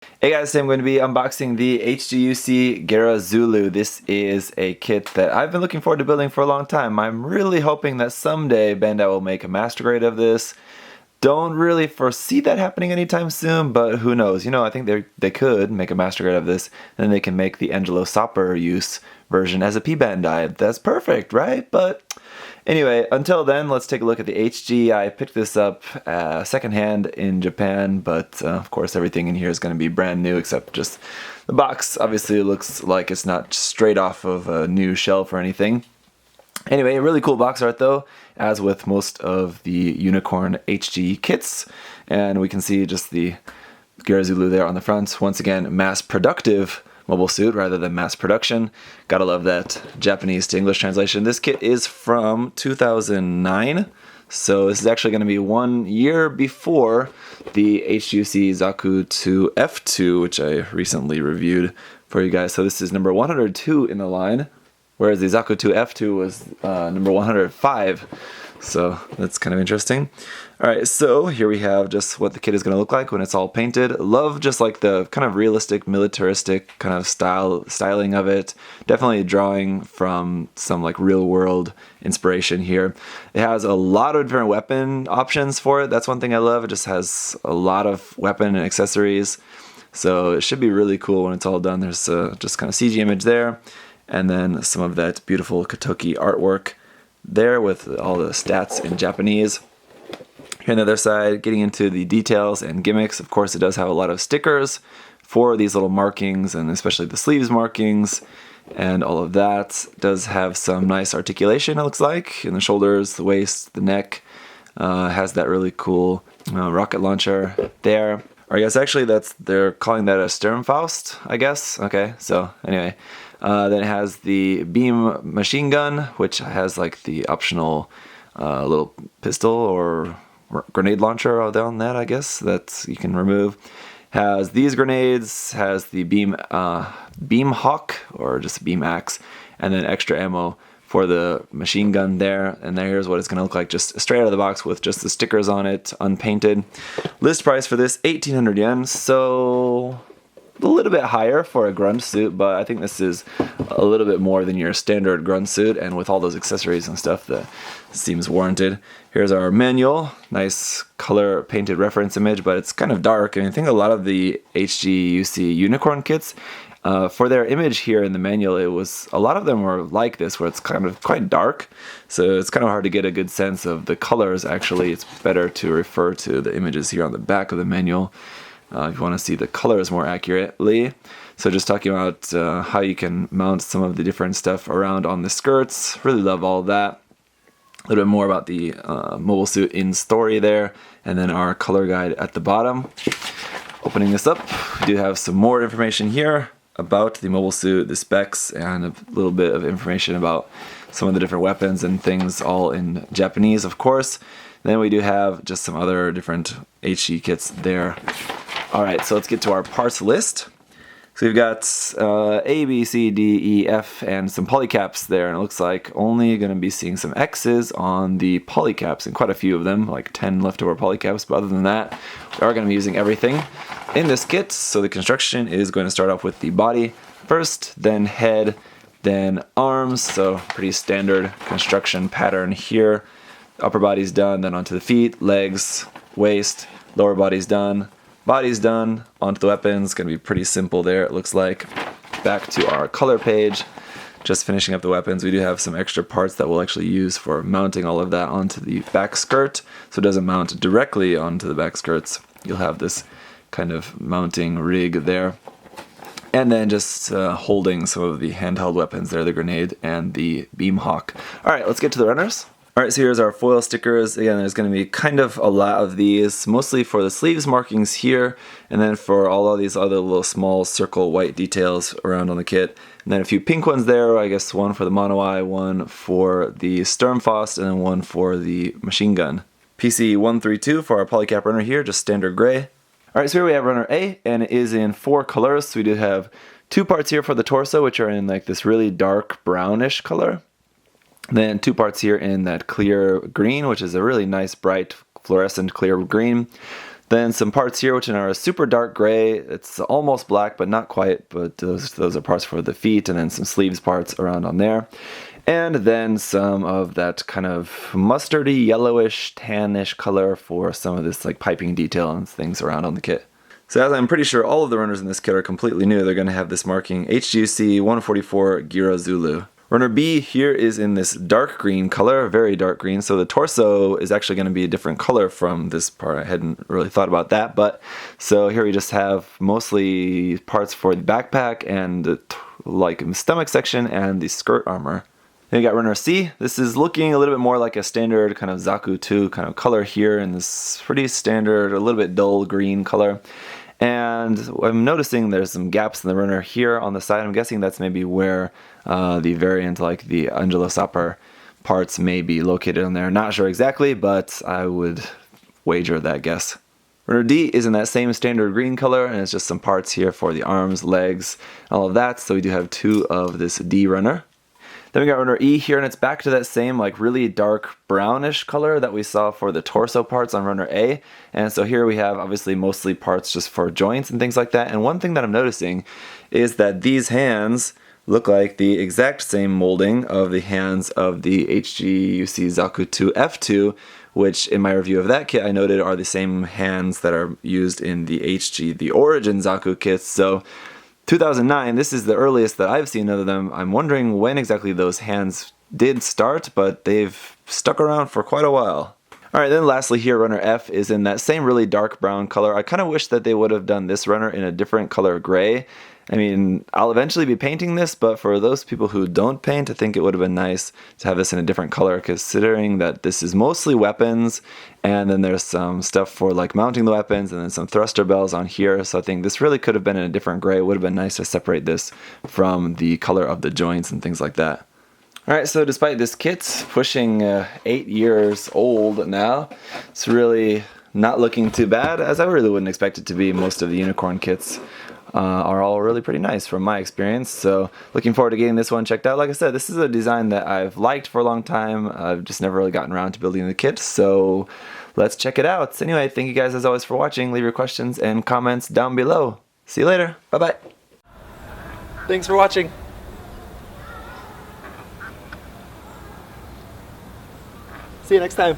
Hey guys, today I'm going to be unboxing the HGUC Geara Zulu. This is a kit that I've been looking forward to building for a long time. I'm really hoping that someday Bandai will make a master grade of this. Don't really foresee that happening anytime soon, but who knows? You know, I think they could make a master grade of this, and then they can make the Angelo Sopper use version as a P-Bandai. That's perfect, right? But anyway, until then, let's take a look at the HG. I picked this up secondhand in Japan, but of course everything in here is going to be brand new except just the box. Obviously it looks like it's not straight off of a new shelf or anything. Anyway, really cool box art though, as with most of the Unicorn HG kits. And we can see just the Geara Zulu there on the front. Once again, mass productive mobile suit rather than mass production. Gotta love that Japanese to English translation. This kit is from 2009, so this is actually going to be 1 year before the HGUC Zaku 2 F2, which I recently reviewed for you guys. So this is number 102 in the line, whereas the Zaku 2 F2 was number 105. So that's kind of interesting. Alright, so here we have just what the kit is going to look like when it's all painted. Love just like the kind of realistic, militaristic kind of styling of it. Definitely drawing from some like real world inspiration here. It has a lot of different weapon options for it. That's one thing I love. It just has a lot of weapon and accessories. So it should be really cool when it's all done. There's just kind of CG image there. And then some of that beautiful Kotoki artwork there with all the stats in Japanese. Here on the other side, getting into the details and gimmicks, of course it does have a lot of stickers for these little markings, and especially the sleeves markings and all of that. It does have some nice articulation, it looks like, in the shoulders, the waist, the neck. Has that really cool rocket launcher there. Or I guess actually they're calling that a Sturmfaust, I guess. Okay, so anyway. Then it has the beam machine gun, which has like the optional little pistol or grenade launcher on that, I guess, that you can remove. Has these grenades, has the beam hawk, or just beam axe, and then extra ammo for the machine gun there. And here's what it's going to look like just straight out of the box with just the stickers on it, unpainted. List price for this, 1,800 yen, so a little bit higher for a grunge suit, but I think this is a little bit more than your standard grunge suit, and with all those accessories and stuff, that seems warranted. Here's our manual, nice color painted reference image, but it's kind of dark, and I think a lot of the HGUC Unicorn kits, for their image here in the manual, a lot of them were like this, where it's kind of quite dark, so it's kind of hard to get a good sense of the colors. Actually, it's better to refer to the images here on the back of the manual if you want to see the colors more accurately. So just talking about how you can mount some of the different stuff around on the skirts. Really love all that. A little bit more about the mobile suit in story there, and then our color guide at the bottom. Opening this up, we do have some more information here about the mobile suit, the specs, and a little bit of information about some of the different weapons and things, all in Japanese, of course. Then we do have just some other different HG kits there. Alright, so let's get to our parts list. So we've got A, B, C, D, E, F, and some polycaps there, and it looks like only going to be seeing some X's on the polycaps, and quite a few of them, like 10 leftover polycaps, but other than that, we are going to be using everything in this kit. So the construction is going to start off with the body first, then head, then arms, so pretty standard construction pattern here. Upper body's done, then onto the feet, legs, waist, lower body's done. Body's done, onto the weapons, gonna be pretty simple there, it looks like. Back to our color page, just finishing up the weapons. We do have some extra parts that we'll actually use for mounting all of that onto the back skirt, so it doesn't mount directly onto the back skirts. You'll have this kind of mounting rig there. And then just holding some of the handheld weapons there, the grenade and the beam hawk. Alright, let's get to the runners. Alright, so here's our foil stickers. Again, there's going to be kind of a lot of these, mostly for the sleeves markings here, and then for all of these other little small circle white details around on the kit. And then a few pink ones there, I guess one for the Mono Eye, one for the Sturmfaust, and then one for the machine gun. PC132 for our polycap runner here, just standard gray. Alright, so here we have runner A, and it is in 4 colors. So we do have 2 parts here for the torso, which are in like this really dark brownish color. Then 2 parts here in that clear green, which is a really nice bright fluorescent clear green. Then some parts here which are a super dark gray. It's almost black, but not quite. But those are parts for the feet, and then some sleeves parts around on there. And then some of that kind of mustardy, yellowish, tannish color for some of this like piping detail and things around on the kit. So as I'm pretty sure all of the runners in this kit are completely new, they're going to have this marking HGUC 144 Geara Zulu. Runner B here is in this dark green color, very dark green, so the torso is actually going to be a different color from this part. I hadn't really thought about that, but so here we just have mostly parts for the backpack and the like stomach section and the skirt armor. Then you got runner C. This is looking a little bit more like a standard kind of Zaku 2 kind of color here in this pretty standard, a little bit dull green color. And I'm noticing there's some gaps in the runner here on the side. I'm guessing that's maybe where the variant, like the Angelosopper parts, may be located on there. Not sure exactly, but I would wager that guess. Runner D is in that same standard green color, and it's just some parts here for the arms, legs, all of that. So we do have 2 of this D runner. Then we got runner E here, and it's back to that same like really dark brownish color that we saw for the torso parts on runner A. And so here we have obviously mostly parts just for joints and things like that. And one thing that I'm noticing is that these hands look like the exact same molding of the hands of the HGUC Zaku 2 F2, which in my review of that kit I noted are the same hands that are used in the the Origin Zaku kits. So 2009, this is the earliest that I've seen of them. I'm wondering when exactly those hands did start, but they've stuck around for quite a while. Alright, then lastly here, runner F is in that same really dark brown color. I kind of wish that they would have done this runner in a different color gray. I mean, I'll eventually be painting this, but for those people who don't paint, I think it would have been nice to have this in a different color, considering that this is mostly weapons, and then there's some stuff for like mounting the weapons, and then some thruster bells on here. So I think this really could have been in a different gray. It would have been nice to separate this from the color of the joints and things like that. Alright, so despite this kit pushing 8 years old now, it's really not looking too bad, as I really wouldn't expect it to be. Most of the unicorn kits are all really pretty nice from my experience. So looking forward to getting this one checked out. Like I said, this is a design that I've liked for a long time. I've just never really gotten around to building the kit, so let's check it out. Anyway, thank you guys as always for watching. Leave your questions and comments down below. See you later. Bye-bye. Thanks for watching. See you next time.